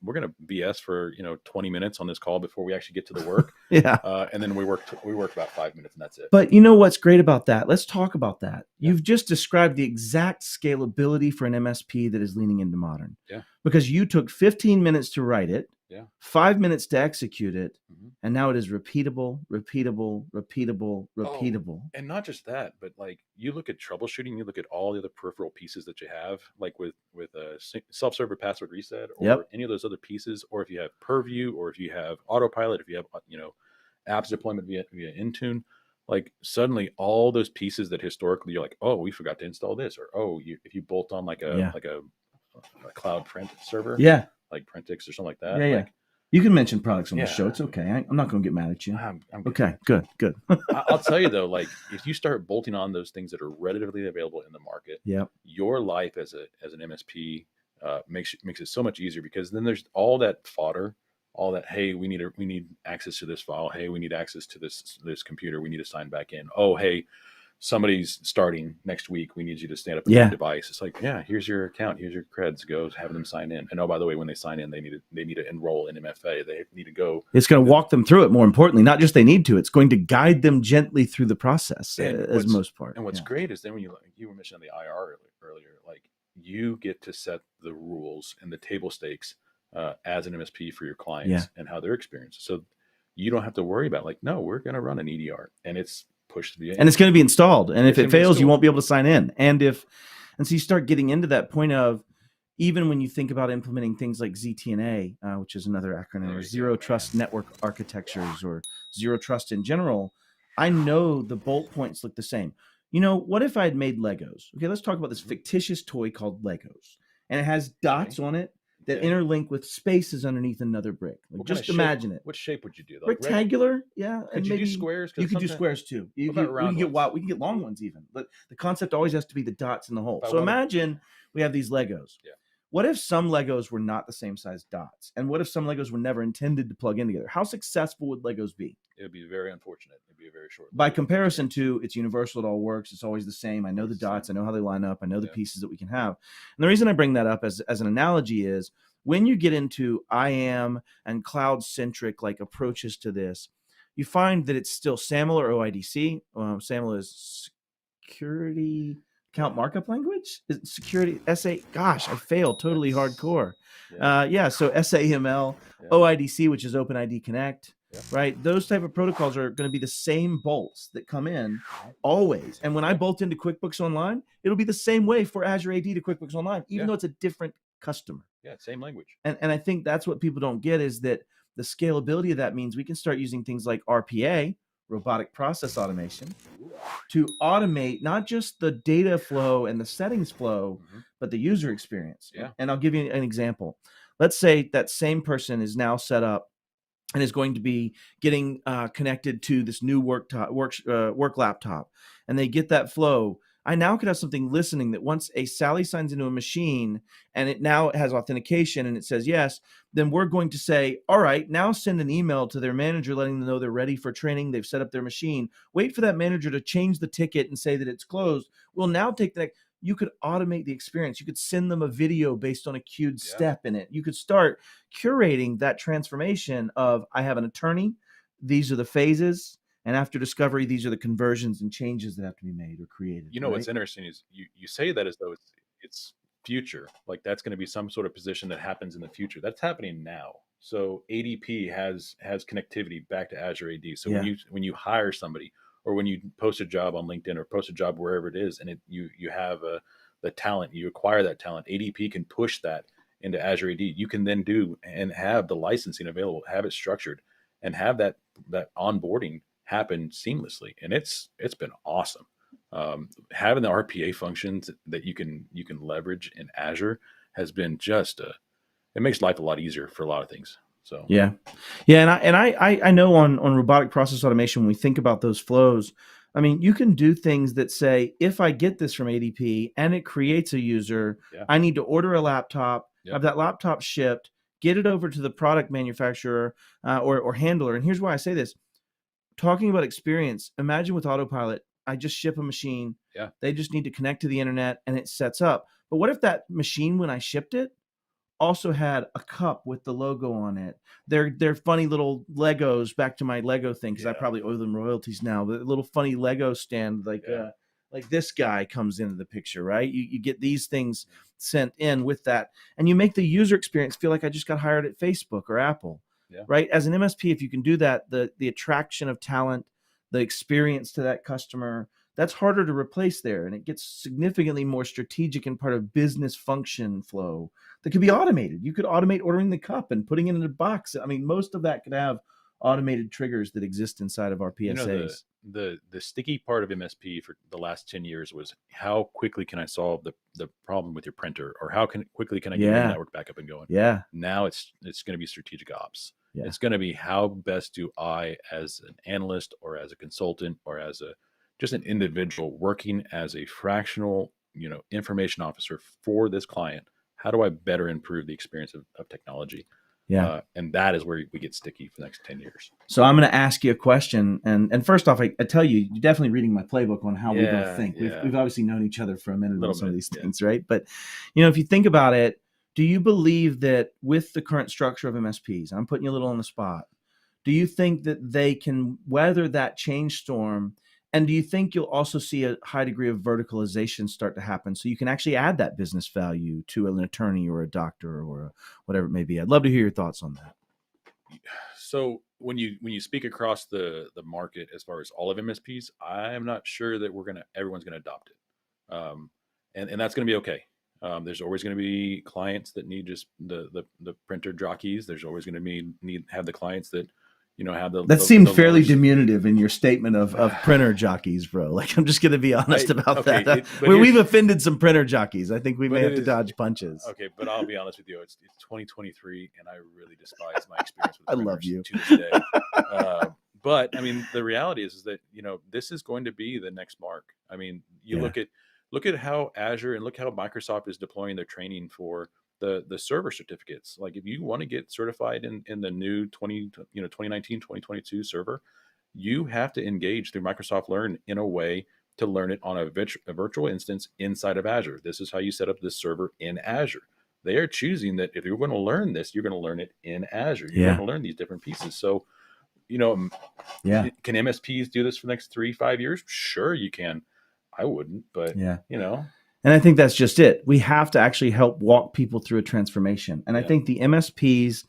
BS for 20 minutes on this call before we actually get to the work. Yeah. And then we worked about 5 minutes, and that's it. But you know what's great about that? Let's talk about that. Yeah. You've just described the exact scalability for an MSP that is leaning into modern. Yeah. Because you took 15 minutes to write it, Yeah. 5 minutes to execute it, Mhm. and now it is repeatable. And not just that, but like you look at troubleshooting, you look at all the other peripheral pieces that you have, like with a self-server password reset, or Yep. any of those other pieces, or if you have Purview, or if you have Autopilot, if you have apps deployment via Intune, like suddenly all those pieces that historically you're like, oh, we forgot to install this, or if you bolt on like a cloud print server, Yeah. like Printix or something like that. Yeah. Like, You can mention products on the Yeah. show. It's okay. I'm not going to get mad at you. I'm Okay, good. I'll tell you though, like if you start bolting on those things that are readily available in the market, Yep. your life as an MSP makes it so much easier, because then there's all that fodder, all that, hey, we need access to this file, hey, we need access to this computer, we need to sign back in. Oh, hey, somebody's starting next week, we need you to stand up a new device. It's like, yeah, here's your account, here's your creds, go have them sign in. And oh, by the way, when they sign in, they need to enroll in MFA. They need to go. It's going to walk them through it. More importantly, not just they need to, it's going to guide them gently through the process as most part. And what's great is then when you were mentioning the IR earlier, like you get to set the rules and the table stakes as an MSP for your clients and how they're experienced. So you don't have to worry about like, no, we're going to run an EDR and it's pushed to the end. And it's going to be installed. And if it fails, you won't be able to sign in. And so you start getting into that point of, even when you think about implementing things like ZTNA, which is another acronym, or Zero Trust Network Architectures, or Zero Trust in general, I know the bolt points look the same. What if I had made Legos? Okay, let's talk about this fictitious toy called Legos. And it has dots on it that interlink with spaces underneath another brick. Like, just imagine it. What shape would you do? Like rectangular, yeah. Could you do squares? You could do squares too. We can get long ones even. But the concept always has to be the dots in the hole. So imagine we have these Legos. Yeah. What if some Legos were not the same size dots? And what if some Legos were never intended to plug in together? How successful would Legos be? It would be very unfortunate. It'd be a very short. By comparison to, it's universal, it all works, it's always the same. I know the dots, I know how they line up, I know the pieces that we can have. And the reason I bring that up as an analogy is, when you get into IAM and cloud-centric like approaches to this, you find that it's still SAML or OIDC. SAML is security account markup language. Is it security SA? Gosh, I failed totally hardcore. So SAML, OIDC, which is OpenID Connect. Right, those type of protocols are going to be the same bolts that come in always. And when I bolt into QuickBooks Online, it'll be the same way for Azure AD to QuickBooks Online, even though it's a different customer. Yeah, same language. And I think that's what people don't get, is that the scalability of that means we can start using things like RPA, robotic process automation, to automate not just the data flow and the settings flow, but the user experience. Yeah. And I'll give you an example. Let's say that same person is now set up and is going to be getting connected to this new work laptop, and they get that flow. I now could have something listening that once a Sally signs into a machine and it now has authentication and it says yes, then we're going to say, all right, now send an email to their manager letting them know they're ready for training. They've set up their machine. Wait for that manager to change the ticket and say that it's closed. We'll now take the next. You could automate the experience. You could send them a video based on a queued step in it. You could start curating that transformation of, I have an attorney, these are the phases, and after discovery, these are the conversions and changes that have to be made or created. What's interesting is you say that as though it's future, like that's going to be some sort of position that happens in the future. That's happening now. So ADP has connectivity back to Azure AD. So when you hire somebody, or when you post a job on LinkedIn or post a job wherever it is, and you have the talent, you acquire that talent, ADP can push that into Azure AD. You can then do and have the licensing available, have it structured, and have that onboarding happen seamlessly. And it's been awesome. Having the RPA functions that you can leverage in Azure has been it makes life a lot easier for a lot of things. So and I know on robotic process automation, when we think about those flows, I mean, you can do things that say, if I get this from ADP and it creates a user, I need to order a laptop, have that laptop shipped, get it over to the product manufacturer or handler. And here's why I say this. Talking about experience, imagine with Autopilot, I just ship a machine. They just need to connect to the internet and it sets up. But what if that machine, when I shipped it, also had a cup with the logo on it. They're funny little Legos, back to my Lego thing, because I probably owe them royalties now. The little funny Lego stand, like this guy comes into the picture, right? You get these things sent in with that, and you make the user experience feel like I just got hired at Facebook or Apple, right? As an MSP, if you can do that, the attraction of talent, the experience to that customer, that's harder to replace there, and it gets significantly more strategic and part of business function flow that could be automated. You could automate ordering the cup and putting it in a box. I mean, most of that could have automated triggers that exist inside of our PSAs. The sticky part of MSP for the last 10 years was how quickly can I solve the problem with your printer, or how quickly can I get your network back up and going? Yeah. Now it's going to be strategic ops. Yeah. It's going to be how best do I, as an analyst or as a consultant or as just an individual working as a fractional, information officer for this client, how do I better improve the experience of technology? Yeah. And that is where we get sticky for the next 10 years. So I'm going to ask you a question. And first off, I tell you, you're definitely reading my playbook on how we both think. We've obviously known each other for a minute on some of these things, right? But, if you think about it, do you believe that with the current structure of MSPs, I'm putting you a little on the spot, do you think that they can weather that change storm? And do you think you'll also see a high degree of verticalization start to happen, so you can actually add that business value to an attorney or a doctor or whatever it may be? I'd love to hear your thoughts on that. So when you speak across the market as far as all of MSPs, I'm not sure that everyone's gonna adopt it, and that's gonna be okay. There's always going to be clients that need just the printer jockeys. There's always going to have the clients that have the. That seemed fairly diminutive in your statement of printer jockeys, bro. Like, I'm just going to be honest about that. We've offended some printer jockeys. I think we may have to dodge punches. Okay, but I'll be honest with you. It's 2023, and I really despise my experience with I printers love you to this day. But I mean, the reality is that this is going to be the next mark. I mean, look at how Azure and look how Microsoft is deploying their training for the server certificates. Like, if you want to get certified in the new 2019, 2022 server, you have to engage through Microsoft Learn in a way to learn it on a virtual instance inside of Azure. This is how you set up this server in Azure. They are choosing that if you're going to learn this, you're going to learn it in Azure. You're going to learn these different pieces. So, can MSPs do this for the next 3-5 years? Sure, you can. I wouldn't, but And I think that's just it. We have to actually help walk people through a transformation. And I think the MSPs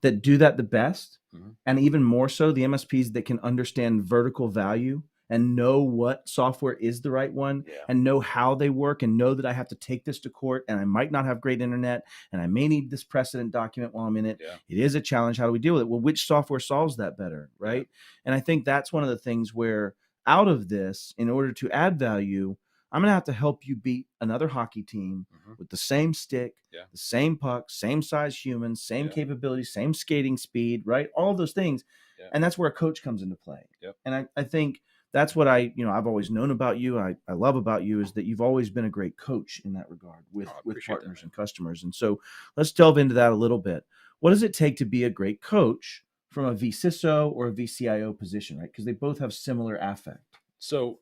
that do that the best, and even more so, the MSPs that can understand vertical value and know what software is the right one and know how they work and know that I have to take this to court and I might not have great internet and I may need this precedent document while I'm in it. Yeah. It is a challenge. How do we deal with it? Well, which software solves that better, right? And I think that's one of the things where out of this, in order to add value, I'm going to have to help you beat another hockey team with the same stick, the same puck, same size humans, same capabilities, same skating speed, right? All of those things. Yeah. And that's where a coach comes into play. Yep. And I think that's what I've always known about you. I love about you is that you've always been a great coach in that regard with partners and customers. And so let's delve into that a little bit. What does it take to be a great coach from a vCISO or a vCIO position, right? Because they both have similar affect. So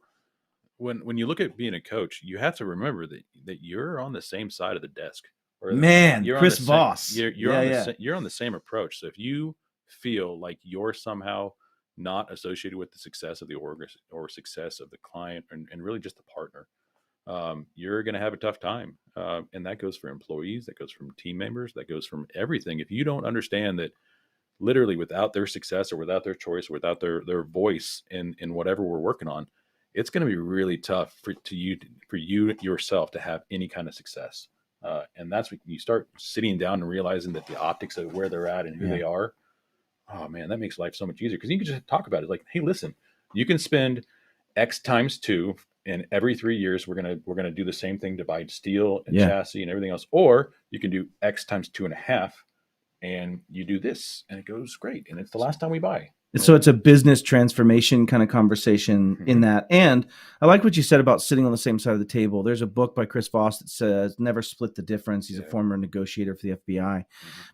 when you look at being a coach, you have to remember that you're on the same side of the desk. You're Chris Voss. You're on the same approach. So if you feel like you're somehow not associated with the success of the org or success of the client and really just the partner, you're going to have a tough time. And that goes for employees, that goes from team members, that goes from everything. If you don't understand that literally without their success or without their choice or without their voice in whatever we're working on, it's going to be really tough for you yourself to have any kind of success. And that's when you start sitting down and realizing that the optics of where they're at and who they are. Oh man, that makes life so much easier because you can just talk about it. Like, hey, listen, you can spend X times 2, and every 3 years we're gonna do the same thing, divide steel and chassis and everything else, or you can do X times 2.5, and you do this, and it goes great, and it's the last time we buy. So it's a business transformation kind of conversation in that. And I like what you said about sitting on the same side of the table. There's a book by Chris Voss that says, never split the difference. He's a former negotiator for the FBI.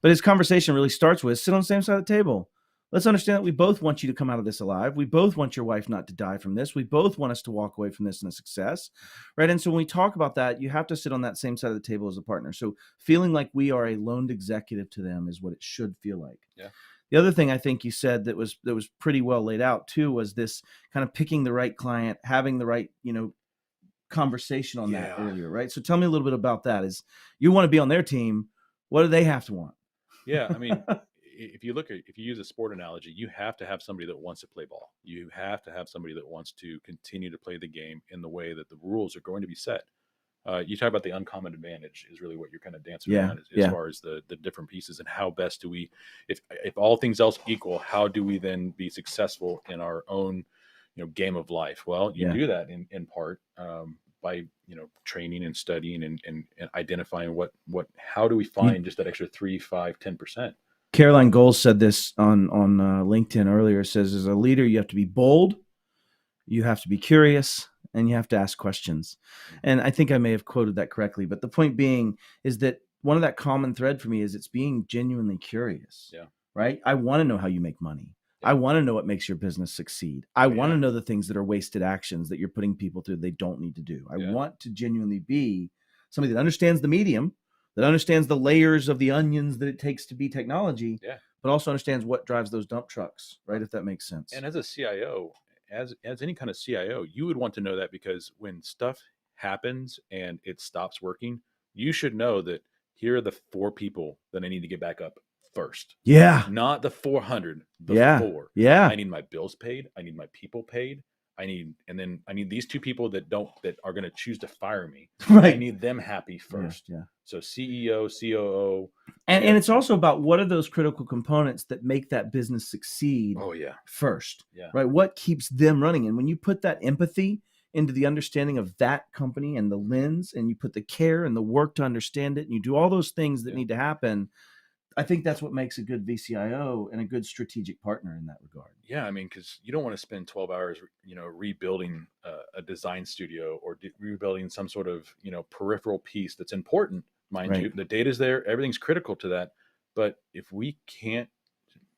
But his conversation really starts with sit on the same side of the table. let's understand that we both want you to come out of this alive. We both want your wife not to die from this. We both want us to walk away from this in a success, right? And so when we talk about that, you have to sit on that same side of the table as a partner. So feeling like we are a loaned executive to them is what it should feel like. Yeah. The other thing I think you said that was pretty well laid out too was this kind of picking the right client, having the right, conversation on that earlier, right? So tell me a little bit about that. Is you want to be on their team, what do they have to want? Yeah, I mean, if you use a sport analogy, you have to have somebody that wants to play ball. You have to have somebody that wants to continue to play the game in the way that the rules are going to be set. You talk about the uncommon advantage is really what you're kind of dancing around as far as the different pieces and how best do we, if all things else equal, how do we then be successful in our own, game of life? Well, you do that in part by training and studying and identifying how do we find just that extra 3, 5, 10%. Caroline Goals said this on LinkedIn earlier. It says, as a leader, you have to be bold, you have to be curious, and you have to ask questions. And I think I may have quoted that correctly, but the point being is that one of that common thread for me is it's being genuinely curious. Yeah. Right? I want to know how you make money. I want to know what makes your business succeed. I want to know the things that are wasted actions that you're putting people through they don't need to do. I want to genuinely be somebody that understands the medium, that understands the layers of the onions that it takes to be technology, but also understands what drives those dump trucks, right? If that makes sense. And as a CIO, as any kind of CIO, you would want to know that because when stuff happens and it stops working, you should know that here are the 4 people that I need to get back up first. Yeah. Not the 400, the 4. Yeah. I need my bills paid. I need my people paid. I need these 2 people that are going to choose to fire me. Right. I need them happy first. Yeah. So CEO, COO. And it's also about what are those critical components that make that business succeed first. Yeah. Right. What keeps them running? And when you put that empathy into the understanding of that company and the lens, and you put the care and the work to understand it, and you do all those things that need to happen, I think that's what makes a good vCIO and a good strategic partner in that regard. Yeah, I mean, because you don't want to spend 12 hours, rebuilding a design studio or rebuilding some sort of, peripheral piece that's important, mind you. The data's there, everything's critical to that. But if we can't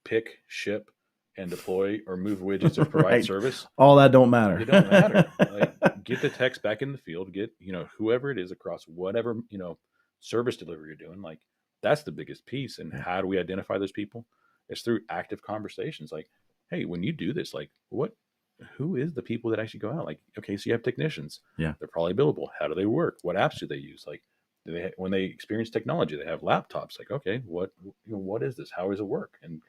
pick, ship, and deploy or move widgets or provide service, all that don't matter. It don't matter. Like, get the techs back in the field, get whoever it is across whatever service delivery you're doing, like. That's the biggest piece. And how do we identify those people? It's through active conversations. Like, hey, when you do this, like who is the people that actually go out? Like, okay, so you have technicians. Yeah. They're probably billable. How do they work? What apps do they use? Like, when they experience technology, they have laptops. Like, okay, what is this? How does it work? And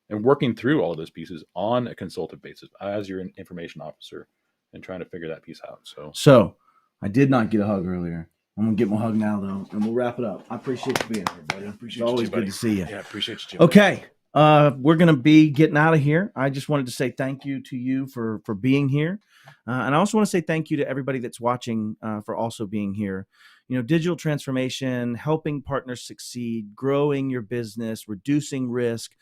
and working through all of those pieces on a consultative basis as your information officer and trying to figure that piece out. So I did not get a hug earlier. I'm going to get my hug now, though, and we'll wrap it up. I appreciate you being here, buddy. It's always good to see you. Yeah, appreciate you, Jim. Okay, we're going to be getting out of here. I just wanted to say thank you to you for being here. And I also want to say thank you to everybody that's watching for also being here. Digital transformation, helping partners succeed, growing your business, reducing risk.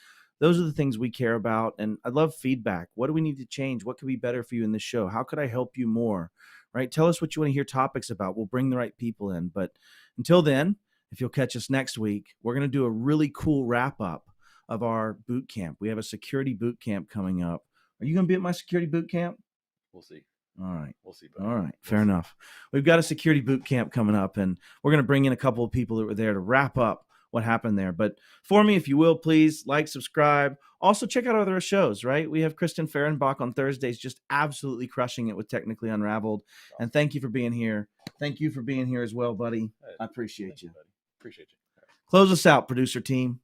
Those are the things we care about. And I love feedback. What do we need to change? What could be better for you in this show? How could I help you more? Right? Tell us what you want to hear topics about. We'll bring the right people in. But until then, if you'll catch us next week, we're going to do a really cool wrap up of our boot camp. We have a security boot camp coming up. Are you going to be at my security boot camp? We'll see. All right. We'll see. Buddy. All right. Fair enough. We've got a security boot camp coming up, and we're going to bring in a couple of people that were there to wrap up what happened there. But for me, if you will, please like, subscribe. Also check out other shows, right? We have Kristen Fehrenbach on Thursdays, just absolutely crushing it with Technically Unraveled. Awesome. And thank you for being here. Thank you for being here as well, buddy. I appreciate you. Buddy. Appreciate you. Close us out, producer team.